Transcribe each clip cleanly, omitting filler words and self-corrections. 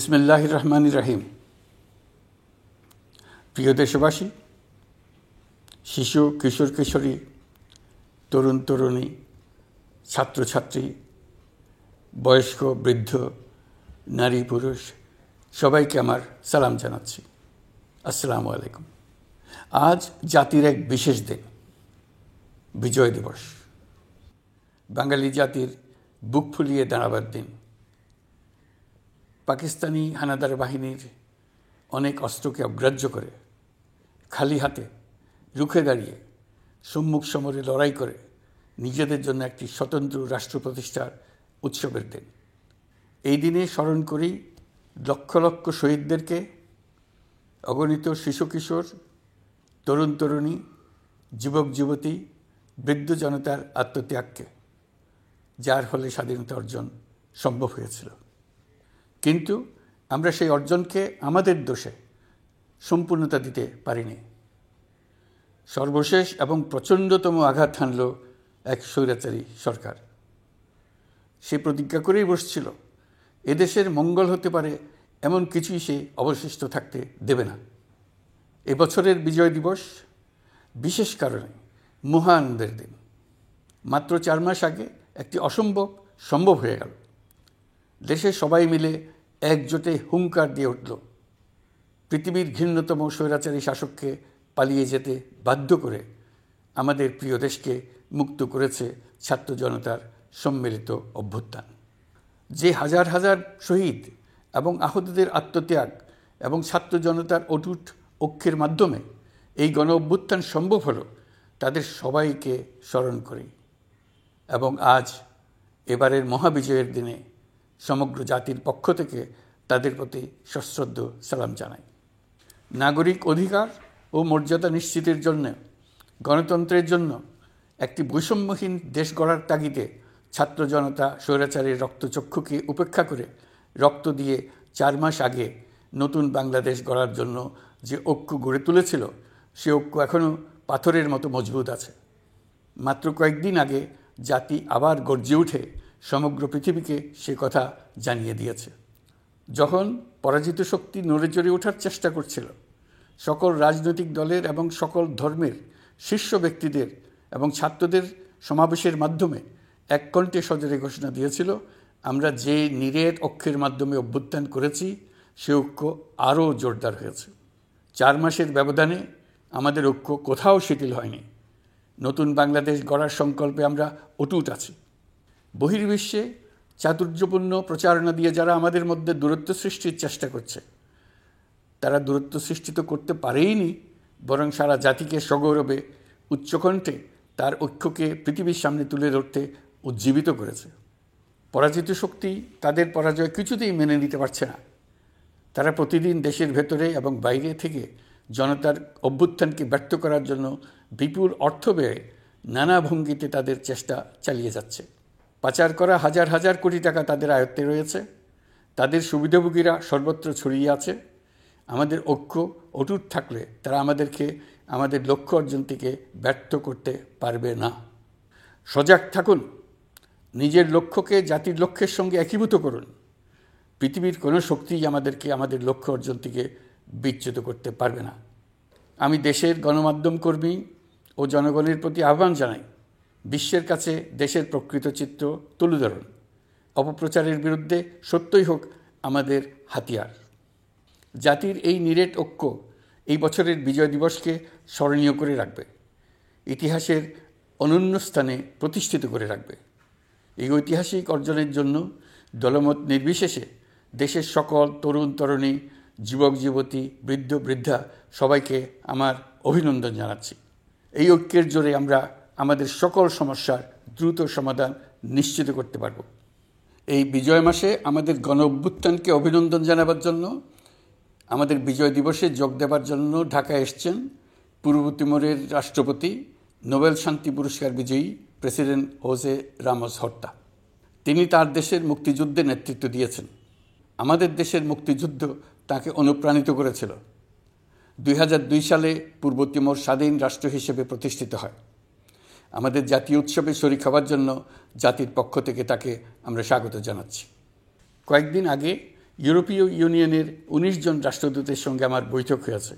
বিসমিল্লাহির রহমানির রহিম। প্রিয় দেশবাসী, শিশু, কিশোর কিশোরী, তরুণ তরুণী, ছাত্রছাত্রী, বয়স্ক বৃদ্ধ, নারী পুরুষ সবাইকে আমার সালাম জানাচ্ছি। আসসালামু আলাইকুম। আজ জাতির এক বিশেষ দিন, বিজয় দিবস। বাঙালি জাতির বুক ফুলিয়ে দাঁড়াবার দিন। পাকিস্তানি হানাদার বাহিনীর অনেক অস্ত্রকে অগ্রাহ্য করে খালি হাতে রুখে দাঁড়িয়ে সম্মুখ সমরে লড়াই করে নিজেদের জন্য একটি স্বতন্ত্র রাষ্ট্র প্রতিষ্ঠার উৎসবের দিন। এই দিনে স্মরণ করি লক্ষ লক্ষ শহীদদেরকে, অগণিত শিশু কিশোর, তরুণ তরুণী, যুবক যুবতী, বৃদ্ধ জনতার আত্মত্যাগকে, যার ফলে স্বাধীনতা অর্জন সম্ভব হয়েছিল। কিন্তু আমরা সেই অর্জনকে আমাদের দোষে সম্পূর্ণতা দিতে পারিনি। সর্বশেষ এবং প্রচণ্ডতম আঘাত হানল এক স্বৈরাচারী সরকার। সে প্রতিজ্ঞা করেই বসছিল, এদেশের মঙ্গল হতে পারে এমন কিছুই সে অবশিষ্ট থাকতে দেবে না। এবছরের বিজয় দিবস বিশেষ কারণে মহা আনন্দের দিন। মাত্র 4 মাস আগে একটি অসম্ভব সম্ভব হয়ে গেল। দেশের সবাই মিলে একজোটে হুঙ্কার দিয়ে উঠল। পৃথিবীর ঘৃণ্যতম স্বৈরাচারী শাসককে পালিয়ে যেতে বাধ্য করে আমাদের প্রিয় দেশকে মুক্ত করেছে ছাত্র জনতার সম্মিলিত অভ্যুত্থান। যে হাজার হাজার শহীদ এবং আহতদের আত্মত্যাগ এবং ছাত্র জনতার অটুট ঐক্যের মাধ্যমে এই গণ অভ্যুত্থান সম্ভব হলো, তাদের সবাইকে স্মরণ করি এবং আজ এবারের মহাবিজয়ের দিনে সমগ্র জাতির পক্ষ থেকে তাদের প্রতি সশ্রদ্ধ সালাম জানাই। নাগরিক অধিকার ও মর্যাদা নিশ্চিতের জন্য, গণতন্ত্রের জন্য একটি বৈষম্যহীন দেশ গড়ার তাগিদে ছাত্র জনতা স্বৈরাচারীর রক্তচক্ষুকে উপেক্ষা করে রক্ত দিয়ে 4 মাস আগে নতুন বাংলাদেশ গড়ার জন্য যে ঐক্য গড়ে তুলেছিল, সে ঐক্য এখনও পাথরের মতো মজবুত আছে। মাত্র কয়েকদিন আগে জাতি আবার গর্জে উঠে সমগ্র পৃথিবীকে সে কথা জানিয়ে দিয়েছে। যখন পরাজিত শক্তি নড়ে চড়ে ওঠার চেষ্টা করছিল, সকল রাজনৈতিক দলের এবং সকল ধর্মের শীর্ষ ব্যক্তিদের এবং ছাত্রদের সমাবেশের মাধ্যমে এক কণ্ঠে সজোরে ঘোষণা দিয়েছিল, আমরা যে নিরেট ঐক্যের মাধ্যমে অভ্যুত্থান করেছি সে ঐক্য আরও জোরদার হয়েছে। 4 মাসের ব্যবধানে আমাদের ঐক্য কোথাও শিথিল হয়নি। নতুন বাংলাদেশ গড়ার সংকল্পে আমরা অটুট আছি। বহির্বিশ্বে চাতুর্যপূর্ণ প্রচারণা দিয়ে যারা আমাদের মধ্যে দূরত্ব সৃষ্টির চেষ্টা করছে, তারা দূরত্ব সৃষ্টি তো করতে পারেইনি, বরং সারা জাতিকে সগৌরবে উচ্চকণ্ঠে তার ঐক্যকে পৃথিবীর সামনে তুলে ধরতে উজ্জীবিত করেছে। পরাজিত শক্তি তাদের পরাজয় কিছুতেই মেনে নিতে পারছে না। তারা প্রতিদিন দেশের ভেতরে এবং বাইরে থেকে জনতার অভ্যুত্থানকে ব্যর্থ করার জন্য বিপুল অর্থ ব্যয়ে নানা ভঙ্গিতে তাদের চেষ্টা চালিয়ে যাচ্ছে। পাচার করা হাজার হাজার কোটি টাকা তাদের আয়ত্তে রয়েছে। তাদের সুবিধাভোগীরা সর্বত্র ছড়িয়ে আছে। আমাদের ঐক্য অটুট থাকলে তারা আমাদেরকে আমাদের লক্ষ্য অর্জন থেকে ব্যর্থ করতে পারবে না। সজাগ থাকুন, নিজের লক্ষ্যকে জাতির লক্ষ্যের সঙ্গে একীভূত করুন। পৃথিবীর কোনো শক্তিই আমাদেরকে আমাদের লক্ষ্য অর্জন থেকে বিচ্যুত করতে পারবে না। আমি দেশের গণমাধ্যম কর্মী ও জনগণের প্রতি আহ্বান জানাই, বিশ্বের কাছে দেশের প্রকৃত চিত্র তুলে ধরুন। অপপ্রচারের বিরুদ্ধে সত্যই হোক আমাদের হাতিয়ার। জাতির এই নিরেট ঐক্য এই বছরের বিজয় দিবসকে স্মরণীয় করে রাখবে, ইতিহাসের অনন্য স্থানে প্রতিষ্ঠিত করে রাখবে। এই ঐতিহাসিক অর্জনের জন্য দলমত নির্বিশেষে দেশের সকল তরুণ তরুণী, যুবক যুবতী, বৃদ্ধ বৃদ্ধা সবাইকে আমার অভিনন্দন জানাচ্ছি। এই ঐক্যের জোরে আমরা আমাদের সকল সমস্যার দ্রুত সমাধান নিশ্চিত করতে পারব। এই বিজয় মাসে আমাদের গণ অভ্যুত্থানকে অভিনন্দন জানাবার জন্য, আমাদের বিজয় দিবসে যোগ দেবার জন্য ঢাকায় এসছেন পূর্ব তিমুরের রাষ্ট্রপতি, নোবেল শান্তি পুরস্কার বিজয়ী প্রেসিডেন্ট হোসে রামোস হর্তা। তিনি তার দেশের মুক্তিযুদ্ধে নেতৃত্ব দিয়েছেন। আমাদের দেশের মুক্তিযুদ্ধ তাকে অনুপ্রাণিত করেছিল। 2002 সালে পূর্ব তিমুর স্বাধীন রাষ্ট্র হিসেবে প্রতিষ্ঠিত হয়। আমাদের জাতীয় উৎসবে শরীক হওয়ার জন্য জাতির পক্ষ থেকে তাকে আমরা স্বাগত জানাচ্ছি। কয়েকদিন আগে ইউরোপীয় ইউনিয়নের ১৯ জন রাষ্ট্রদূতের সঙ্গে আমার বৈঠক হয়েছে।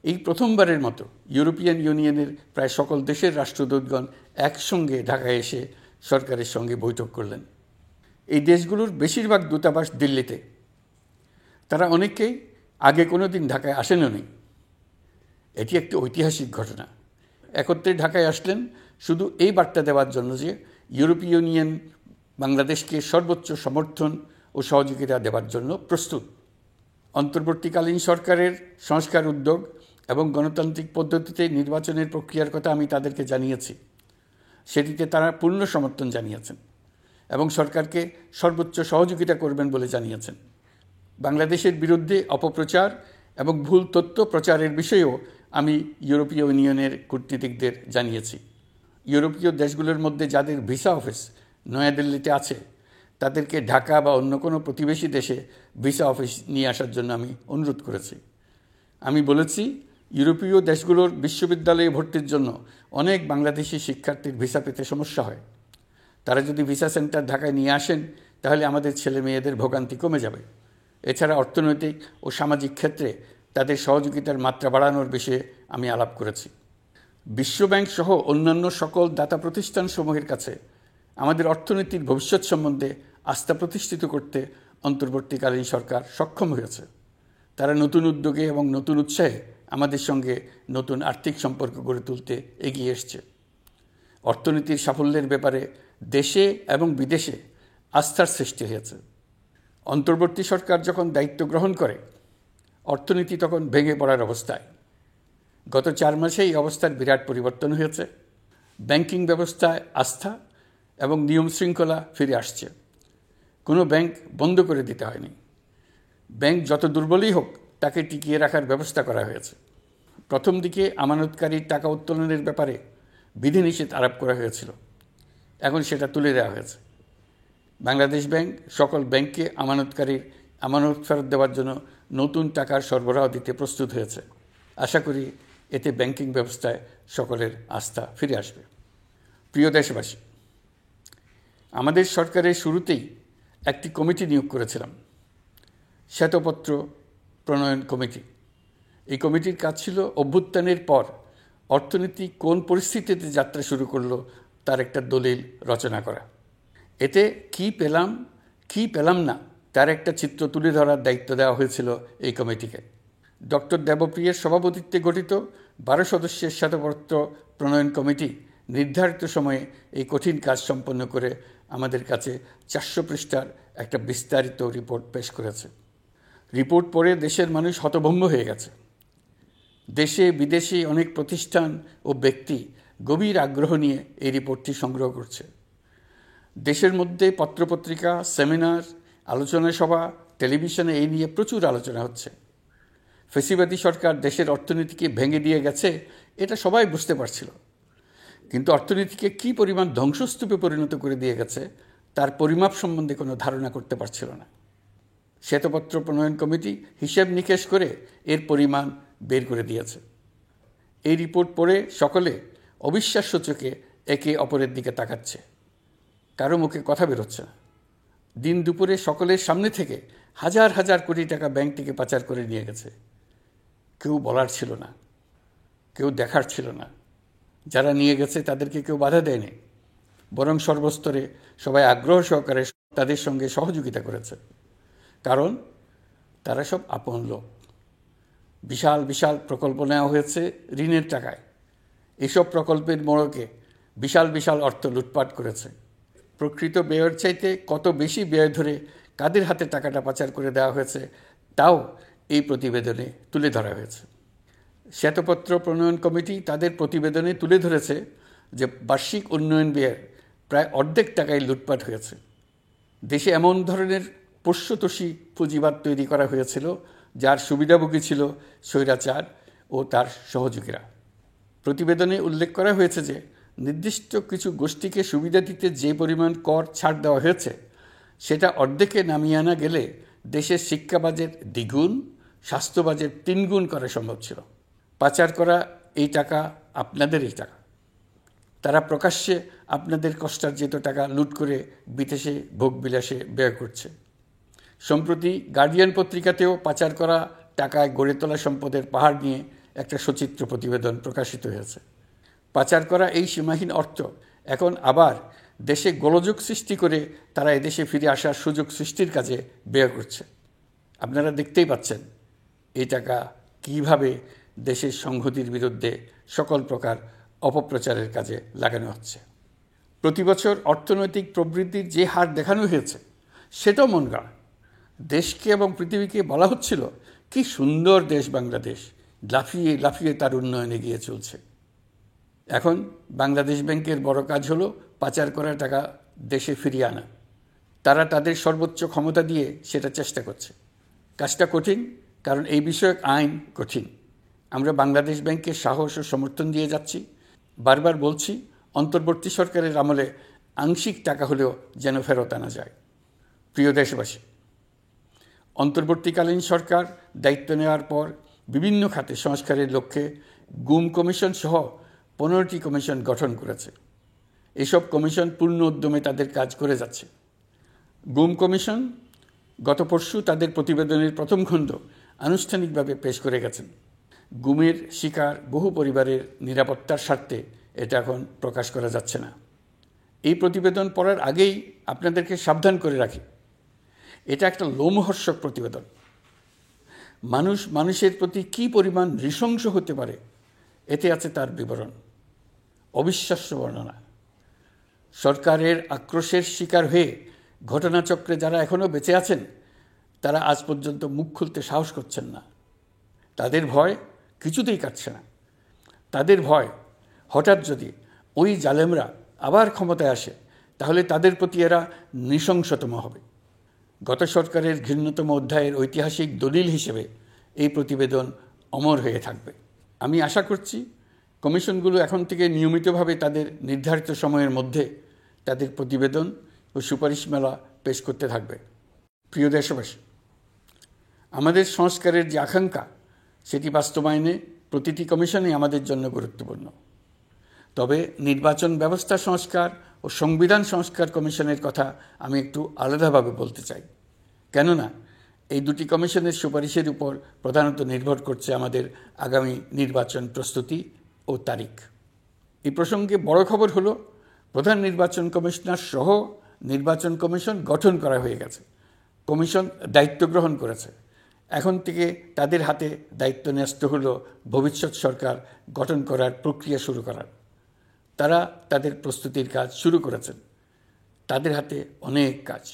এই প্রথমবারের মতো ইউরোপিয়ান ইউনিয়নের প্রায় সকল দেশের রাষ্ট্রদূতগণ একসঙ্গে ঢাকায় এসে সরকারের সঙ্গে বৈঠক করলেন। এই দেশগুলোর বেশিরভাগ দূতাবাস দিল্লিতে। তারা অনেকেই আগে কোনো দিন ঢাকায় আসেনও নি। এটি একটি ঐতিহাসিক ঘটনা। একত্রে ঢাকায় আসলেন শুধু এই বার্তা দেওয়ার জন্য যে ইউরোপীয় ইউনিয়ন বাংলাদেশকে সর্বোচ্চ সমর্থন ও সহযোগিতা দেওয়ার জন্য প্রস্তুত। অন্তর্বর্তীকালীন সরকারের সংস্কার উদ্যোগ এবং গণতান্ত্রিক পদ্ধতিতে নির্বাচনের প্রক্রিয়ার কথা আমি তাদেরকে জানিয়েছি। সেটিতে তারা পূর্ণ সমর্থন জানিয়েছেন এবং সরকারকে সর্বোচ্চ সহযোগিতা করবেন বলে জানিয়েছেন। বাংলাদেশের বিরুদ্ধে অপপ্রচার এবং ভুল তথ্য প্রচারের বিষয়েও আমি ইউরোপীয় ইউনিয়নের কূটনীতিকদের জানিয়েছি। ইউরোপীয় দেশগুলোর মধ্যে যাদের ভিসা অফিস নয়াদিল্লিতে আছে তাদেরকে ঢাকা বা অন্য কোনো প্রতিবেশী দেশে ভিসা অফিস নিয়ে আসার জন্য আমি অনুরোধ করেছি। আমি বলেছি, ইউরোপীয় দেশগুলোর বিশ্ববিদ্যালয়ে ভর্তির জন্য অনেক বাংলাদেশি শিক্ষার্থীর ভিসা পেতে সমস্যা হয়। তারা যদি ভিসা সেন্টার ঢাকায় নিয়ে আসেন তাহলে আমাদের ছেলে মেয়েদের ভোগান্তি কমে যাবে। এছাড়া অর্থনৈতিক ও সামাজিক ক্ষেত্রে তাদের সহযোগিতার মাত্রা বাড়ানোর বিষয়ে আমি আলাপ করেছি। বিশ্বব্যাংক সহ অন্যান্য সকল দাতা প্রতিষ্ঠানসমূহের কাছে আমাদের অর্থনীতির ভবিষ্যৎ সম্বন্ধে আস্থা প্রতিষ্ঠিত করতে অন্তর্বর্তীকালীন সরকার সক্ষম হয়েছে। তারা নতুন উদ্যোগে এবং নতুন উৎসাহে আমাদের সঙ্গে নতুন আর্থিক সম্পর্ক গড়ে তুলতে এগিয়ে এসছে। অর্থনীতির সাফল্যের ব্যাপারে দেশে এবং বিদেশে আস্থার সৃষ্টি হয়েছে। অন্তর্বর্তী সরকার যখন দায়িত্ব গ্রহণ করে অর্থনীতি তখন ভেঙে পড়ার অবস্থায়। গত 4 মাসে এই অবস্থার বিরাট পরিবর্তন হয়েছে। ব্যাংকিং ব্যবস্থায় আস্থা এবং নিয়ম শৃঙ্খলা ফিরে আসছে। কোনো ব্যাংক বন্ধ করে দিতে হয়নি। ব্যাংক যত দুর্বলই হোক তাকে টিকিয়ে রাখার ব্যবস্থা করা হয়েছে। প্রথম দিকে আমানতকারীর টাকা উত্তোলনের ব্যাপারে বিধিনিষেধ আরোপ করা হয়েছিল, এখন সেটা তুলে দেওয়া হয়েছে। বাংলাদেশ ব্যাংক সকল ব্যাংককে আমানতকারীর আমানত ফেরত দেওয়ার জন্য নতুন টাকার সরবরাহ দিতে প্রস্তুত হয়েছে। আশা করি এতে ব্যাংকিং ব্যবস্থায় সকলের আস্থা ফিরে আসবে। প্রিয় দেশবাসী, আমাদের সরকারের শুরুতেই একটি কমিটি নিয়োগ করেছিলাম, শ্বেতপত্র প্রণয়ন কমিটি। এই কমিটির কাজ ছিল অভ্যুত্থানের পর অর্থনীতি কোন পরিস্থিতিতে যাত্রা শুরু করলো তার একটা দলিল রচনা করা। এতে কি পেলাম না তার একটা চিত্র তুলে ধরার দায়িত্ব দেওয়া হয়েছিল এই কমিটিকে। ডক্টর দেবপ্রিয়ের সভাপতিত্বে গঠিত 12 সদস্যের শ্বেতপত্র প্রণয়ন কমিটি নির্ধারিত সময়ে এই কঠিন কাজ সম্পন্ন করে আমাদের কাছে 400 পৃষ্ঠার একটা বিস্তারিত রিপোর্ট পেশ করেছে। রিপোর্ট পড়ে দেশের মানুষ হতভম্ব হয়ে গেছে। দেশে বিদেশে অনেক প্রতিষ্ঠান ও ব্যক্তি গভীর আগ্রহ নিয়ে এই রিপোর্টটি সংগ্রহ করছে। দেশের মধ্যে পত্রপত্রিকা, সেমিনার, আলোচনা সভা, টেলিভিশনে এই নিয়ে প্রচুর আলোচনা হচ্ছে। ফ্যাসিবাদী সরকার দেশের অর্থনীতিকে ভেঙে দিয়ে গেছে এটা সবাই বুঝতে পারছিল, কিন্তু অর্থনীতিকে কী পরিমাণ ধ্বংসস্তূপে পরিণত করে দিয়ে গেছে তার পরিমাপ সম্বন্ধে কোনো ধারণা করতে পারছিল না। শ্বেতপত্র প্রণয়ন কমিটি হিসেব নিকেশ করে এর পরিমাণ বের করে দিয়েছে। এই রিপোর্ট পড়ে সকলে অবিশ্বাস্য চোখে একে অপরের দিকে তাকাচ্ছে। কারো মুখে কথা বেরোচ্ছে না। দিন দুপুরে সকলের সামনে থেকে হাজার হাজার কোটি টাকা ব্যাংক থেকে পাচার করে নিয়ে গেছে। কেউ বলার ছিল না, কেউ দেখার ছিল না। যারা নিয়ে গেছে তাদেরকে কেউ বাধা দেয়নি, বরং সর্বস্তরে সবাই আগ্রহ সহকারে তাদের সঙ্গে সহযোগিতা করেছে। কারণ তারা সব আপন লোক। বিশাল বিশাল প্রকল্প নেওয়া হয়েছে ঋণের টাকায়। এসব প্রকল্পের মোড়কে বিশাল বিশাল অর্থ লুটপাট করেছে। প্রকৃত ব্যয়ের চাইতে কত বেশি ব্যয় ধরে কাদের হাতে টাকাটা পাচার করে দেওয়া হয়েছে তাও এই প্রতিবেদনে তুলে ধরা হয়েছে। শ্বেতপত্র প্রণয়ন কমিটি তাদের প্রতিবেদনে তুলে ধরেছে যে বার্ষিক উন্নয়ন ব্যয়ের প্রায় অর্ধেক টাকায় লুটপাট হয়েছে। দেশে এমন ধরনের পোষ্যতোষী পুঁজিবাদ তৈরি করা হয়েছিল যার সুবিধাভোগী ছিল স্বৈরাচার ও তার সহযোগীরা। প্রতিবেদনে উল্লেখ করা হয়েছে যে নির্দিষ্ট কিছু গোষ্ঠীকে সুবিধা দিতে যে পরিমাণ কর ছাড় দেওয়া হয়েছে সেটা অর্ধেকে নামিয়ে আনা গেলে দেশের শিক্ষা বাজেট দ্বিগুণ, স্বাস্থ্য বাজেট 3 গুণ করা সম্ভব ছিল। পাচার করা এই টাকা আপনাদেরই টাকা। তারা প্রকাশ্যে আপনাদের কষ্টার্জিত টাকা লুট করে বিদেশে ভোগবিলাসে ব্যয় করছে। সম্প্রতি গার্ডিয়ান পত্রিকাতেও পাচার করা টাকায় গড়ে তোলা সম্পদের পাহাড় নিয়ে একটা সচিত্র প্রতিবেদন প্রকাশিত হয়েছে। পাচার করা এই সীমাহীন অর্থ এখন আবার দেশে গোলযোগ সৃষ্টি করে তারা এদেশে ফিরে আসার সুযোগ সৃষ্টির কাজে ব্যয় করছে। আপনারা দেখতেই পাচ্ছেন এই টাকা কীভাবে দেশের সংহতির বিরুদ্ধে সকল প্রকার অপপ্রচারের কাজে লাগানো হচ্ছে। প্রতি বছর অর্থনৈতিক প্রবৃদ্ধির যে হার দেখানো হয়েছে সেটাও মন গড়া। দেশকে এবং পৃথিবীকে বলা হচ্ছিল কি সুন্দর দেশ বাংলাদেশ, লাফিয়ে লাফিয়ে তার উন্নয়নে এগিয়ে চলছে। এখন বাংলাদেশ ব্যাংকের বড় কাজ হলো পাচার করা টাকা দেশে ফিরিয়ে আনা। তারা তাদের সর্বোচ্চ ক্ষমতা দিয়ে সেটা চেষ্টা করছে। কাজটা কঠিন, কারণ এই বিষয়ক আইন কঠিন। আমরা বাংলাদেশ ব্যাংকের সাহস ও সমর্থন দিয়ে যাচ্ছি। বারবার বলছি, অন্তর্বর্তী সরকারের আমলে আংশিক টাকা হলেও যেন ফেরত আনা যায়। প্রিয় দেশবাসী, অন্তর্বর্তীকালীন সরকার দায়িত্ব নেওয়ার পর বিভিন্ন খাতে সংস্কারের লক্ষ্যে গুম কমিশন সহ 15টি কমিশন গঠন করেছে। এসব কমিশন পূর্ণ উদ্যমে তাদের কাজ করে যাচ্ছে। গুম কমিশন গত পরশু তাদের প্রতিবেদনের প্রথম খণ্ড আনুষ্ঠানিকভাবে পেশ করে গেছেন। গুমের শিকার বহু পরিবারের নিরাপত্তার স্বার্থে এটা এখন প্রকাশ করা যাচ্ছে না। এই প্রতিবেদন পড়ার আগেই আপনাদেরকে সাবধান করে রাখি, এটা একটা লোমহর্ষক প্রতিবেদন। মানুষ মানুষের প্রতি কী পরিমাণ নৃশংস হতে পারে এতে আছে তার বিবরণ। অবিশ্বাস্য বর্ণনা। সরকারের আক্রোশের শিকার হয়ে ঘটনাচক্রে যারা এখনও বেঁচে আছেন তারা আজ পর্যন্ত মুখ খুলতে সাহস করছেন না। তাদের ভয় কিছুতেই কাটছে না। তাদের ভয় হঠাৎ যদি ওই জালেমরা আবার ক্ষমতায় আসে তাহলে তাদের প্রতি এরা নৃশংসতম হবে। গত সরকারের ঘৃণ্যতম অধ্যায়ের ঐতিহাসিক দলিল হিসেবে এই প্রতিবেদন অমর হয়ে থাকবে। আমি আশা করছি কমিশনগুলো এখন থেকে নিয়মিতভাবে তাদের নির্ধারিত সময়ের মধ্যে তাদের প্রতিবেদন ও সুপারিশমালা পেশ করতে থাকবে। প্রিয় দেশবাসী, আমাদের সংস্কারের যে আকাঙ্ক্ষা সেটি বাস্তবায়নে প্রতিটি কমিশনই আমাদের জন্য গুরুত্বপূর্ণ। তবে নির্বাচন ব্যবস্থা সংস্কার ও সংবিধান সংস্কার কমিশনের কথা আমি একটু আলাদাভাবে বলতে চাই। কেননা এই দুটি কমিশনের সুপারিশের উপর প্রধানত নির্ভর করছে আমাদের আগামী নির্বাচন প্রস্তুতি ও তারিখ। এই প্রসঙ্গে বড় খবর হলো, প্রধান নির্বাচন কমিশনার সহ নির্বাচন কমিশন গঠন করা হয়ে গেছে। কমিশন দায়িত্ব গ্রহণ করেছে। এখন থেকে তাদের হাতে দায়িত্ব ন্যস্ত হলো ভবিষ্যৎ সরকার গঠন করার প্রক্রিয়া শুরু করার। তারা তাদের প্রস্তুতির কাজ শুরু করেছেন। তাদের হাতে অনেক কাজ।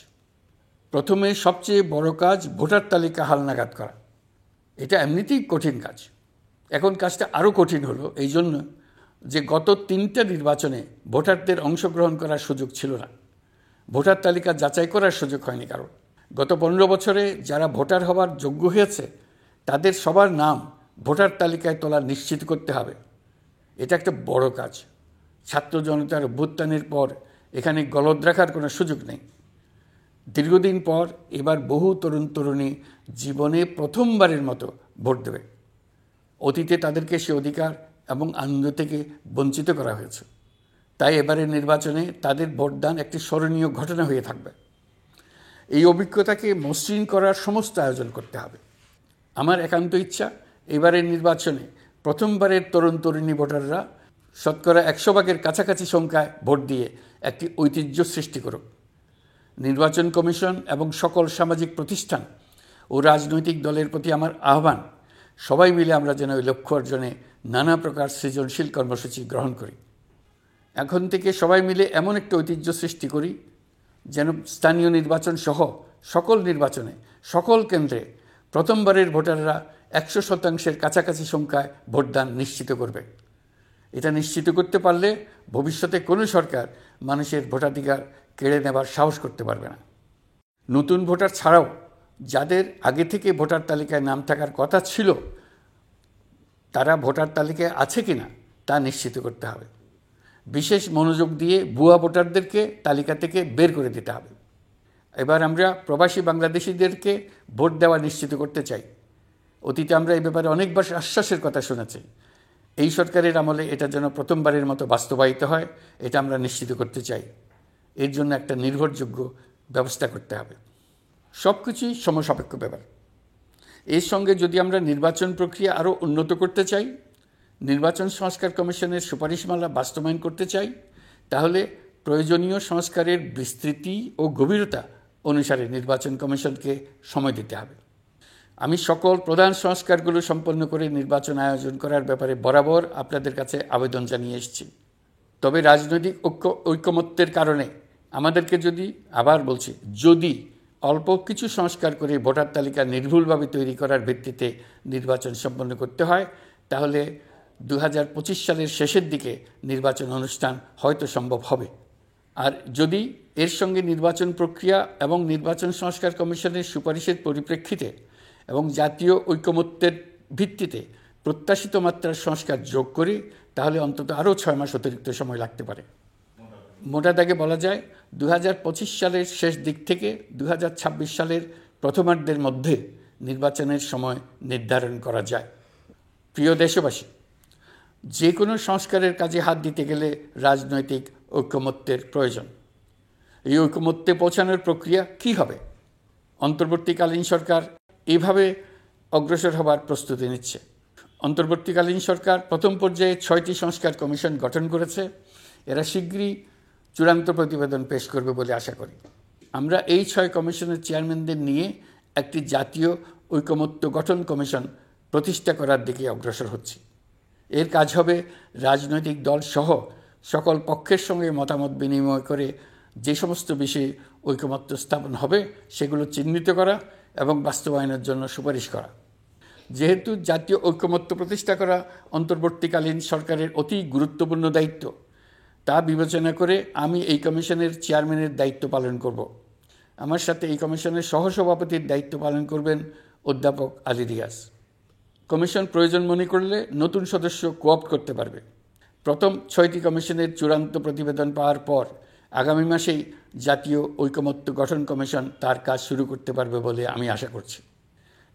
প্রথমে সবচেয়ে বড় কাজ ভোটার তালিকা হালনাগাদ করা। এটা এমনিতেই কঠিন কাজ। এখন কাজটা আরও কঠিন হলো এই জন্য যে গত 3টা নির্বাচনে ভোটারদের অংশগ্রহণ করার সুযোগ ছিল না। ভোটার তালিকা যাচাই করার সুযোগ হয়নি কারণ। গত 15 বছরে যারা ভোটার হওয়ার যোগ্য হয়েছে তাদের সবার নাম ভোটার তালিকায় তোলা নিশ্চিত করতে হবে। এটা একটা বড় কাজ। ছাত্র জনতার অভ্যুত্থানের পর এখানে গলদ রাখার কোনো সুযোগ নেই। দীর্ঘদিন পর এবার বহু তরুণ তরুণী জীবনে প্রথমবারের মতো ভোট দেবে। অতীতে তাদেরকে সে অধিকার এবং আনন্দ থেকে বঞ্চিত করা হয়েছে। তাই এবারের নির্বাচনে তাদের ভোটদান একটি স্মরণীয় ঘটনা হয়ে থাকবে। এই অভিজ্ঞতাকে মসৃণ করার সমস্ত আয়োজন করতে হবে। আমার একান্ত ইচ্ছা এবারের নির্বাচনে প্রথমবারের তরুণ তরুণী ভোটাররা শতকরা 100 কাছাকাছি সংখ্যায় ভোট দিয়ে একটি ঐতিহ্য সৃষ্টি করুক। নির্বাচন কমিশন এবং সকল সামাজিক প্রতিষ্ঠান ও রাজনৈতিক দলের প্রতি আমার আহ্বান, সবাই মিলে আমরা যেন ওই লক্ষ্য অর্জনে নানা প্রকার সৃজনশীল কর্মসূচি গ্রহণ করি। এখন থেকে সবাই মিলে এমন একটা ঐতিহ্য সৃষ্টি করি যেন স্থানীয় নির্বাচন সহ সকল নির্বাচনে সকল কেন্দ্রে প্রথমবারের ভোটাররা 100% কাছাকাছি সংখ্যায় ভোটদান নিশ্চিত করবে। এটা নিশ্চিত করতে পারলে ভবিষ্যতে কোনো সরকার মানুষের ভোটাধিকার কেড়ে নেবার সাহস করতে পারবে না। নতুন ভোটার ছাড়াও যাদের আগে থেকে ভোটার তালিকায় নাম থাকার কথা ছিল তারা ভোটার তালিকায় আছে কিনা তা নিশ্চিত করতে হবে। বিশেষ মনোযোগ দিয়ে ভুয়া ভোটারদেরকে তালিকা থেকে বের করে দিতে হবে। এবার আমরা প্রবাসী বাংলাদেশিদেরকে ভোট দেওয়া নিশ্চিত করতে চাই। অতীতে আমরা এই ব্যাপারে অনেকবার আশ্বাসের কথা শুনেছি। এই সরকারের আমলে এটা যেন প্রথমবারের মতো বাস্তবায়িত হয়, এটা আমরা নিশ্চিত করতে চাই। এর জন্য একটা নির্ভরযোগ্য ব্যবস্থা করতে হবে। সব কিছুই সমসাপেক্ষ ব্যাপার। এর সঙ্গে যদি আমরা নির্বাচন প্রক্রিয়া আরও উন্নত করতে চাই, নির্বাচন সংস্কার কমিশনের সুপারিশমালা বাস্তবায়ন করতে চাই, তাহলে প্রয়োজনীয় সংস্কারের বিস্তৃতি ও গভীরতা অনুসারে নির্বাচন কমিশনকে সময় দিতে হবে। আমি সকল প্রধান সংস্কারগুলো সম্পন্ন করে নির্বাচন আয়োজন করার ব্যাপারে বরাবর আপনাদের কাছে আবেদন জানিয়ে এসেছি। তবে রাজনৈতিক ঐকমত্যের কারণে আমাদেরকে আবার বলছি, যদি অল্প কিছু সংস্কার করে ভোটার তালিকা নির্ভুলভাবে তৈরি করার ভিত্তিতে নির্বাচন সম্পন্ন করতে হয়, তাহলে 2025 সালের শেষের দিকে নির্বাচন অনুষ্ঠান হয়তো সম্ভব হবে। আর যদি এর সঙ্গে নির্বাচন প্রক্রিয়া এবং নির্বাচন সংস্কার কমিশনের সুপারিশের পরিপ্রেক্ষিতে এবং জাতীয় ঐকমত্যের ভিত্তিতে প্রত্যাশিত মাত্রার সংস্কার যোগ করি, তাহলে অন্তত আরও 6 মাস অতিরিক্ত সময় লাগতে পারে। মোটা দাগে বলা যায় 2025 সালের শেষ দিক থেকে 2026 সালের প্রথমার্ধের মধ্যে নির্বাচনের সময় নির্ধারণ করা যায়। প্রিয় দেশবাসী, যে কোনো সংস্কারের কাজে হাত দিতে গেলে রাজনৈতিক ঐকমত্যের প্রয়োজন। এই ঐকমত্যে পৌঁছানোর প্রক্রিয়া কী হবে? অন্তর্বর্তীকালীন সরকার এভাবে অগ্রসর হবার প্রস্তুতি নিচ্ছে। অন্তর্বর্তীকালীন সরকার প্রথম পর্যায়ে 6টি সংস্কার কমিশন গঠন করেছে। এরা শীঘ্রই চূড়ান্ত প্রতিবেদন পেশ করবে বলে আশা করি। আমরা এই 6 কমিশনের চেয়ারম্যানদের নিয়ে একটি জাতীয় ঐকমত্য গঠন কমিশন প্রতিষ্ঠা করার দিকে অগ্রসর হচ্ছি। এর কাজ হবে রাজনৈতিক দল সহ সকল পক্ষের সঙ্গে মতামত বিনিময় করে যে সমস্ত বিষয়ে ঐকমত্য স্থাপন হবে সেগুলো চিহ্নিত করা এবং বাস্তবায়নের জন্য সুপারিশ করা। যেহেতু জাতীয় ঐকমত্য প্রতিষ্ঠা করা অন্তর্বর্তীকালীন সরকারের অতি গুরুত্বপূর্ণ দায়িত্ব, তা বিবেচনা করে আমি এই কমিশনের চেয়ারম্যানের দায়িত্ব পালন করব। আমার সাথে এই কমিশনের সহসভাপতির দায়িত্ব পালন করবেন অধ্যাপক আলী রিয়াজ। কমিশন প্রয়োজন মনে করলে নতুন সদস্য কোঅপ্ট করতে পারবে। প্রথম 6টি কমিশনের চূড়ান্ত প্রতিবেদন পাওয়ার পর আগামী মাসেই জাতীয় ঐকমত্য গঠন কমিশন তার কাজ শুরু করতে পারবে বলে আমি আশা করছি।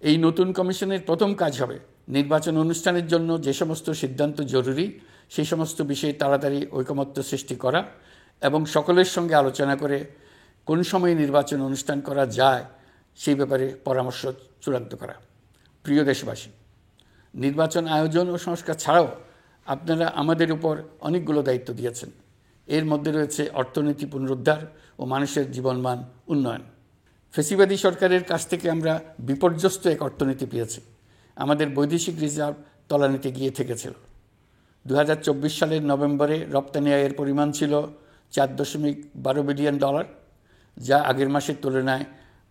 এই নতুন কমিশনের প্রথম কাজ হবে নির্বাচন অনুষ্ঠানের জন্য যে সমস্ত সিদ্ধান্ত জরুরি সেই সমস্ত বিষয়ে তাড়াতাড়ি ঐকমত্য সৃষ্টি করা এবং সকলের সঙ্গে আলোচনা করে কোন সময়ে নির্বাচন অনুষ্ঠান করা যায় সেই ব্যাপারে পরামর্শ চূড়ান্ত করা। প্রিয় দেশবাসী, নির্বাচন আয়োজন ও সংস্কার ছাড়াও আপনারা আমাদের উপর অনেকগুলো দায়িত্ব দিয়েছেন। এর মধ্যে রয়েছে অর্থনীতি পুনরুদ্ধার ও মানুষের জীবনমান উন্নয়ন। ফ্যাসিবাদী সরকারের কাছ থেকে আমরা বিপর্যস্ত এক অর্থনীতি পেয়েছি। আমাদের বৈদেশিক রিজার্ভ তলানিতে গিয়ে থেকেছিল। 2024 সালের নভেম্বরে রপ্তানি আয়ের পরিমাণ ছিল $4.12 বিলিয়ন, যা আগের মাসের তুলনায়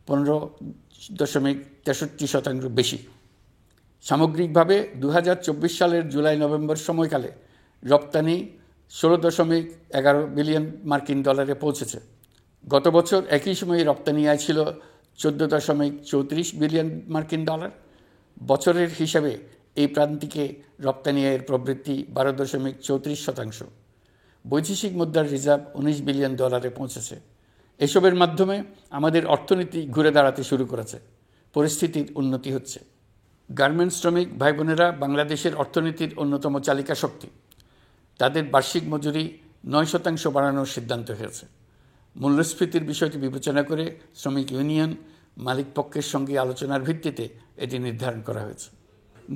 15.63% বেশি। সামগ্রিকভাবে 2024 সালের জুলাই নভেম্বর সময়কালে রপ্তানি $16.11 বিলিয়ন পৌঁছেছে। গত বছর একই সময়ে রপ্তানি আয় ছিল $14.34 বিলিয়ন। বছরের হিসাবে এই প্রান্তিকে রপ্তানি আয়ের প্রবৃদ্ধি 12.34%। বৈদেশিক মুদ্রার রিজার্ভ $19 বিলিয়ন পৌঁছেছে। এসবের মাধ্যমে আমাদের অর্থনীতি ঘুরে দাঁড়াতে শুরু করেছে, পরিস্থিতির উন্নতি হচ্ছে। গার্মেন্টস শ্রমিক ভাই বোনেরা বাংলাদেশের অর্থনীতির অন্যতম চালিকা শক্তি। তাদের বার্ষিক মজুরি 9% বাড়ানোর সিদ্ধান্ত হয়েছে। মূল্যস্ফীতির বিষয়টি বিবেচনা করে শ্রমিক ইউনিয়ন মালিক পক্ষের সঙ্গে আলোচনার ভিত্তিতে এটি নির্ধারণ করা হয়েছে।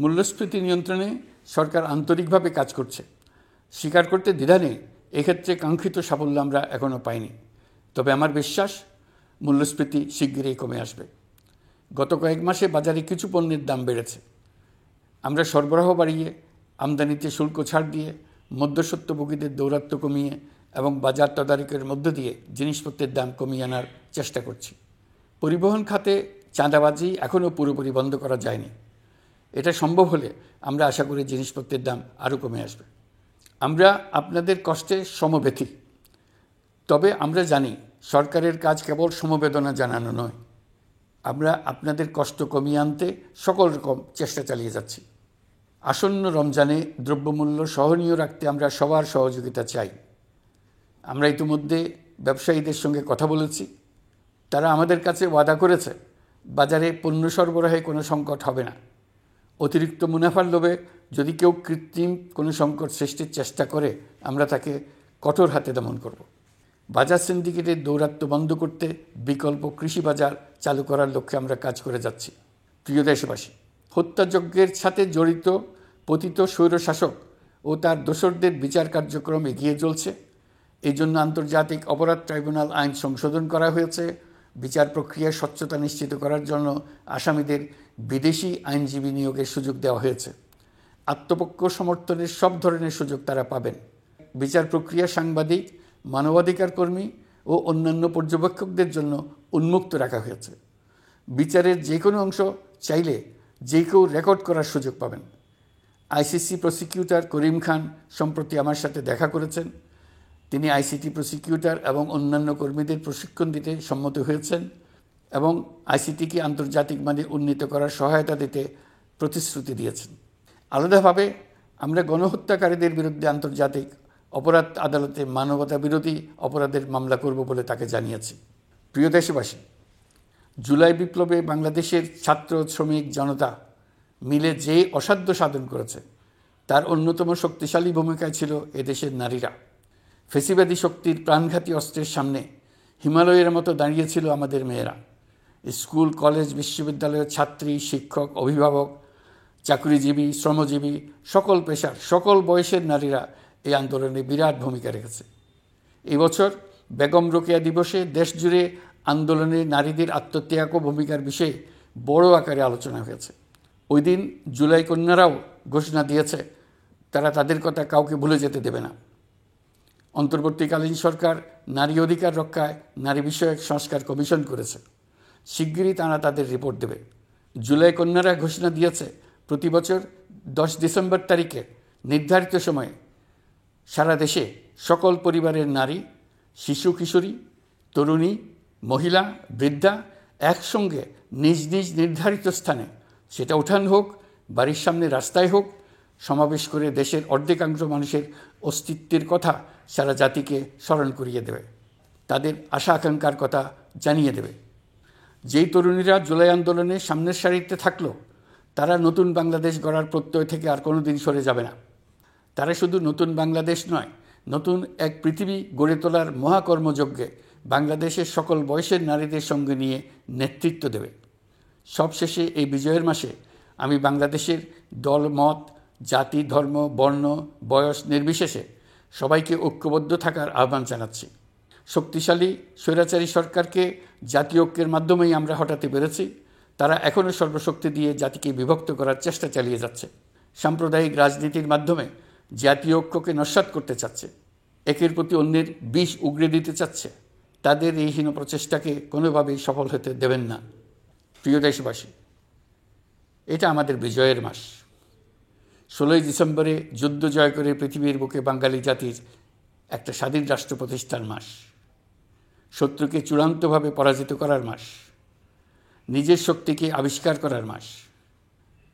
মূল্যস্ফীতি নিয়ন্ত্রণে সরকার আন্তরিকভাবে কাজ করছে, স্বীকার করতে দ্বিধা নেই। এক্ষেত্রে কাঙ্ক্ষিত সাফল্য আমরা এখনও পাইনি, তবে আমার বিশ্বাস মূল্যস্ফীতি শিগগিরই কমে আসবে। গত কয়েক মাসে বাজারে কিছু পণ্যের দাম বেড়েছে। আমরা সরবরাহ বাড়িয়ে, আমদানিতে শুল্ক ছাড় দিয়ে, মধ্যস্বত্বভোগীদের দৌরাত্ম্য কমিয়ে এবং বাজার তদারকির মধ্য দিয়ে জিনিসপত্রের দাম কমিয়ে আনার চেষ্টা করছি। পরিবহন খাতে চাঁদাবাজি এখনও পুরোপুরি বন্ধ করা যায়নি। এটা সম্ভব হলে আমরা আশা করি জিনিসপত্রের দাম আরও কমে আসবে। আমরা আপনাদের কষ্টে সমব্যথী, তবে আমরা জানি সরকারের কাজ কেবল সমবেদনা জানানো নয়। আমরা আপনাদের কষ্ট কমিয়ে আনতে সকল রকম চেষ্টা চালিয়ে যাচ্ছি। আসন্ন রমজানে দ্রব্যমূল্য সহনীয় রাখতে আমরা সবার সহযোগিতা চাই। আমরা ইতিমধ্যে ব্যবসায়ীদের সঙ্গে কথা বলেছি। তারা আমাদের কাছে ওয়াদা করেছে বাজারে পণ্য সরবরাহে কোনো সংকট হবে না। অতিরিক্ত মুনাফার লোভে যদি কেউ কৃত্রিম কোনো সংকট সৃষ্টির চেষ্টা করে আমরা তাকে কঠোর হাতে দমন করব। বাজার সিন্ডিকেটের দৌরাত্ম্য বন্ধ করতে বিকল্প কৃষি বাজার চালু করার লক্ষ্যে আমরা কাজ করে যাচ্ছি। প্রিয় দেশবাসী, হত্যাযজ্ঞের সাথে জড়িত পতিত স্বৈরশাসক ও তার দোসরদের বিচার কার্যক্রম এগিয়ে চলছে। এই জন্য আন্তর্জাতিক অপরাধ ট্রাইব্যুনাল আইন সংশোধন করা হয়েছে। বিচার প্রক্রিয়ার স্বচ্ছতা নিশ্চিত করার জন্য আসামিদের বিদেশি আইনজীবী নিয়োগের সুযোগ দেওয়া হয়েছে। আত্মপক্ষ সমর্থনের সব ধরনের সুযোগ তারা পাবেন। বিচার প্রক্রিয়া সাংবাদিক, মানবাধিকার কর্মী ও অন্যান্য পর্যবেক্ষকদের জন্য উন্মুক্ত রাখা হয়েছে। বিচারের যে কোনো অংশ চাইলে যে কেউ রেকর্ড করার সুযোগ পাবেন। আইসিসি প্রসিকিউটর করিম খান সম্প্রতি আমার সাথে দেখা করেছেন। তিনি আইসিটি প্রসিকিউটর এবং অন্যান্য কর্মীদের প্রশিক্ষণ দিতে সম্মত হয়েছেন এবং আইসিটিকে আন্তর্জাতিক মানে উন্নীত করার সহায়তা দিতে প্রতিশ্রুতি দিয়েছেন। আলাদাভাবে আমরা গণহত্যাকারীদের বিরুদ্ধে আন্তর্জাতিক অপরাধ আদালতে মানবতা বিরোধী অপরাধের মামলা করব বলে তাকে জানিয়েছি। প্রিয় দেশবাসী, জুলাই বিপ্লবে বাংলাদেশের ছাত্র, শ্রমিক, জনতা মিলে যে অসাধ্য সাধন করেছে তার অন্যতম শক্তিশালী ভূমিকায় ছিল এদেশের নারীরা। ফেসিবাদী শক্তির প্রাণঘাতী অস্ত্রের সামনে হিমালয়ের মতো দাঁড়িয়েছিল আমাদের মেয়েরা। স্কুল, কলেজ, বিশ্ববিদ্যালয়ের ছাত্রী, শিক্ষক, অভিভাবক, চাকরিজীবী, শ্রমজীবী, সকল পেশার, সকল বয়সের নারীরা এই আন্দোলনে বিরাট ভূমিকা রেখেছে। এবছর বেগম রোকেয়া দিবসে দেশজুড়ে আন্দোলনে নারীদের আত্মত্যাগ ও ভূমিকার বিষয়ে বড় আকারে আলোচনা হয়েছে। ওই দিন জুলাই কন্যারাও ঘোষণা দিয়েছে তারা তাদের কথা কাউকে ভুলে যেতে দেবে না। অন্তর্বর্তীকালীন সরকার নারী অধিকার রক্ষায় নারী বিষয়ক সংস্কার কমিশন করেছে। শিগগিরই তারা তাদের রিপোর্ট দেবে। জুলাই কন্যারা ঘোষণা দিয়েছে প্রতি বছর 10 ডিসেম্বর তারিখে নির্ধারিত সময়ে সারা দেশে সকল পরিবারের নারী, শিশু, কিশোরী, তরুণী, মহিলা, বৃদ্ধা একসঙ্গে নিজ নিজ নির্ধারিত স্থানে, সেটা উঠান হোক, বাড়ির সামনে রাস্তায় হোক, সমাবেশ করে দেশের অর্ধেকাংশ মানুষের অস্তিত্বের কথা সারা জাতিকে স্মরণ করিয়ে দেবে, তাদের আশা আকাঙ্ক্ষার কথা জানিয়ে দেবে। যেই তরুণীরা জুলাই আন্দোলনে সামনের সারিতে থাকলো তারা নতুন বাংলাদেশ গড়ার প্রত্যয় থেকে আর কোনো দিন সরে যাবে না। তারা শুধু নতুন বাংলাদেশ নয়, নতুন এক পৃথিবী গড়ে তোলার মহাকর্মযজ্ঞে বাংলাদেশের সকল বয়সের নারীদের সঙ্গে নিয়ে নেতৃত্ব দেবে। সবশেষে এই বিজয়ের মাসে আমি বাংলাদেশের দল, মত, জাতি, ধর্ম, বর্ণ, বয়স নির্বিশেষে সবাইকে ঐক্যবদ্ধ থাকার আহ্বান জানাচ্ছি। শক্তিশালী স্বৈরাচারী সরকারকে জাতীয় ঐক্যের মাধ্যমেই আমরা হটাতে পেরেছি। তারা এখনও সর্বশক্তি দিয়ে জাতিকে বিভক্ত করার চেষ্টা চালিয়ে যাচ্ছে। সাম্প্রদায়িক রাজনীতির মাধ্যমে জাতীয় ঐক্যকে নস্যাৎ করতে চাচ্ছে, একের প্রতি অন্যের বিষ উগড়ে দিতে চাচ্ছে। তাদের এই হীন প্রচেষ্টাকে কোনোভাবেই সফল হতে দেবেন না। প্রিয় দেশবাসী, এটা আমাদের বিজয়ের মাস। 16 ডিসেম্বরে যুদ্ধ জয় করে পৃথিবীর বুকে বাঙালি জাতির একটা স্বাধীন রাষ্ট্র প্রতিষ্ঠার মাস, শত্রুকে চূড়ান্তভাবে পরাজিত করার মাস, নিজের শক্তিকে আবিষ্কার করার মাস।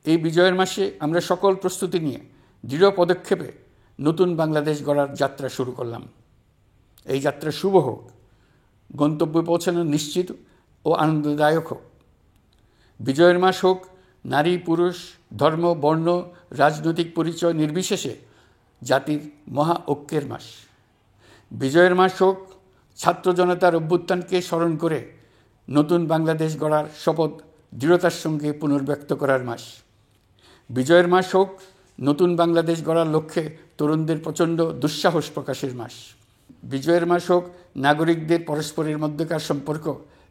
এই বিজয়ের মাসে আমরা সকল প্রস্তুতি নিয়ে দৃঢ় পদক্ষেপে নতুন বাংলাদেশ গড়ার যাত্রা শুরু করলাম। এই যাত্রা শুভ হোক, গন্তব্যে পৌঁছানো নিশ্চিত ও আনন্দদায়ক হোক। বিজয়ের মাস হোক নারী, পুরুষ, ধর্ম, বর্ণ, রাজনৈতিক পরিচয় নির্বিশেষে জাতির মহা ঐক্যের মাস। বিজয়ের মাস হোক ছাত্র জনতার অভ্যুত্থানকে স্মরণ করে নতুন বাংলাদেশ গড়ার শপথ দৃঢ়তার সঙ্গে পুনর্ব্যক্ত করার মাস। বিজয়ের মাস হোক নতুন বাংলাদেশ গড়ার লক্ষ্যে তরুণদের প্রচণ্ড দুঃসাহস প্রকাশের মাস। বিজয়ের মাস হোক নাগরিকদের পরস্পরের মধ্যকার সম্পর্ক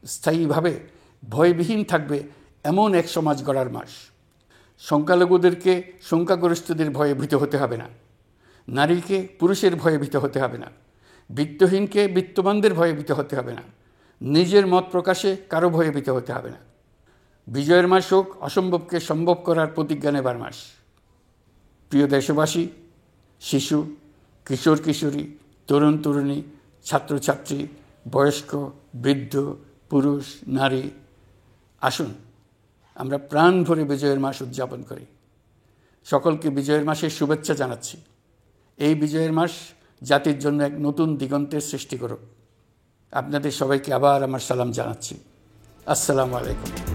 স্থায়ীভাবে ভয়বিহীন থাকবে এমন এক সমাজ গড়ার মাস। সংখ্যালঘুদেরকে সংখ্যাগরিষ্ঠদের ভয়ে ভীত হতে হবে না, নারীকে পুরুষের ভয়ে ভীত হতে হবে না, বিত্তহীনকে বিত্তবানদের ভয়ে ভীত হতে হবে না, নিজের মত প্রকাশে কারো ভয়ে ভীত হতে হবে না। বিজয়ের মাস হোক অসম্ভবকে সম্ভব করার প্রতিজ্ঞা নেবার মাস। প্রিয় দেশবাসী, শিশু, কিশোর কিশোরী, তরুণ তরুণী, ছাত্রছাত্রী, বয়স্ক, বৃদ্ধ, পুরুষ, নারী, আসুন আমরা প্রাণ ভরে বিজয়ের মাস উদযাপন করি। সকলকে বিজয়ের মাসের শুভেচ্ছা জানাচ্ছি। এই বিজয়ের মাস জাতির জন্য এক নতুন দিগন্তের সৃষ্টি করুক। আপনাদের সবাইকে আবার আমার সালাম জানাচ্ছি। আসসালামু আলাইকুম।